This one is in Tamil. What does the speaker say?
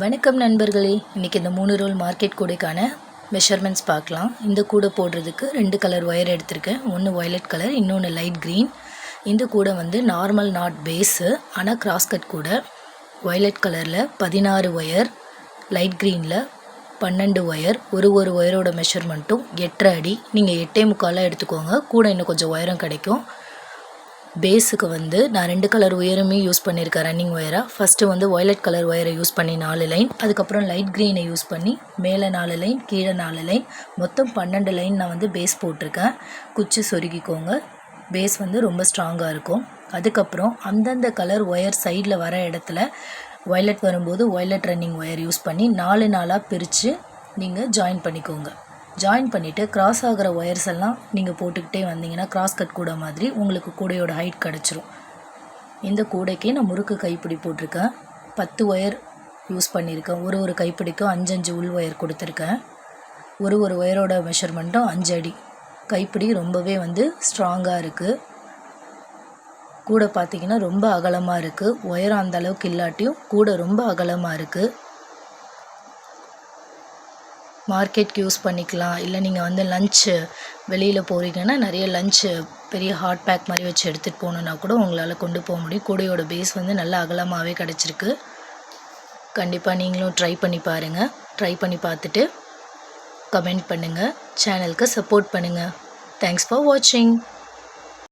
வணக்கம் நண்பர்களே, இன்றைக்கி இந்த 3 ரோல் மார்க்கெட் கூடைக்கான மெஷர்மெண்ட்ஸ் பார்க்கலாம். இந்த கூடை போடுறதுக்கு 2 கலர் ஒயர் எடுத்திருக்கேன். ஒன்று வயலட் கலர், இன்னொன்று லைட் க்ரீன். இந்த கூடை வந்து நார்மல் நாட் பேஸு, ஆனால் கிராஸ்கட் கூடை. வயலட் கலரில் 16 ஒயர், லைட் க்ரீனில் 12 ஒயர். ஒரு ஒயரோட மெஷர்மெண்ட்டும் 8.5 அடி. நீங்கள் 8.75 எடுத்துக்கோங்க, கூட இன்னும் கொஞ்சம் உயரம் கிடைக்கும். பேஸுக்கு வந்து நான் 2 கலர் ஒயருமே யூஸ் பண்ணியிருக்கேன் ரன்னிங் ஒயராக. ஃபஸ்ட்டு வந்து வயலட் கலர் ஒயரை யூஸ் பண்ணி 4 லைன், அதுக்கப்புறம் லைட் க்ரீனை யூஸ் பண்ணி மேலே 4 லைன், கீழே 4 லைன், மொத்தம் 12 லைன் நான் வந்து பேஸ் போட்டிருக்கேன். குச்சி சொருகிக்கோங்க, பேஸ் வந்து ரொம்ப ஸ்ட்ராங்காக இருக்கும். அதுக்கப்புறம் அந்தந்த கலர் ஒயர் சைடில் வர இடத்துல வயலட் வரும்போது வயலட் ரன்னிங் ஒயர் யூஸ் பண்ணி 4 பிரித்து நீங்கள் ஜாயின் பண்ணிக்கோங்க. ஜாயின் பண்ணிவிட்டு கிராஸ் ஆகிற ஒயர்ஸ் எல்லாம் நீங்கள் போட்டுக்கிட்டே வந்தீங்கன்னா கிராஸ் கட் கூடை மாதிரி உங்களுக்கு கூடையோட ஹைட் கிடச்சிரும். இந்த கூடைக்கு நான் முறுக்கு கைப்பிடி போட்டிருக்கேன். 10 ஒயர் யூஸ் பண்ணியிருக்கேன். ஒரு கைப்பிடிக்கும் 5 உள் ஒயர் கொடுத்துருக்கேன். ஒரு ஒயரோட மெஷர்மெண்ட்டும் 5 அடி. கைப்பிடி ரொம்பவே வந்து ஸ்ட்ராங்காக இருக்குது. கூடை பார்த்திங்கன்னா ரொம்ப அகலமாக இருக்குது. ஒயரம் அந்த அளவுக்கு இல்லாட்டியும் கூடை ரொம்ப அகலமாக இருக்குது. மார்க்கெட்டுக்கு யூஸ் பண்ணிக்கலாம். இல்லை நீங்கள் வந்து லஞ்சு வெளியில் போகிறீங்கன்னா நிறைய லஞ்சு பெரிய ஹாட் பேக் மாதிரி வச்சு எடுத்துகிட்டு போகணுன்னா கூட உங்களால் கொண்டு போக முடியும். கூடையோட பேஸ் வந்து நல்லா அகலமாகவே கிடச்சிருக்கு. கண்டிப்பாக நீங்களும் ட்ரை பண்ணி பாருங்கள். ட்ரை பண்ணி பார்த்துட்டு கமெண்ட் பண்ணுங்கள். சேனலுக்கு சப்போர்ட் பண்ணுங்கள். தேங்க்ஸ் ஃபார் வாட்சிங்.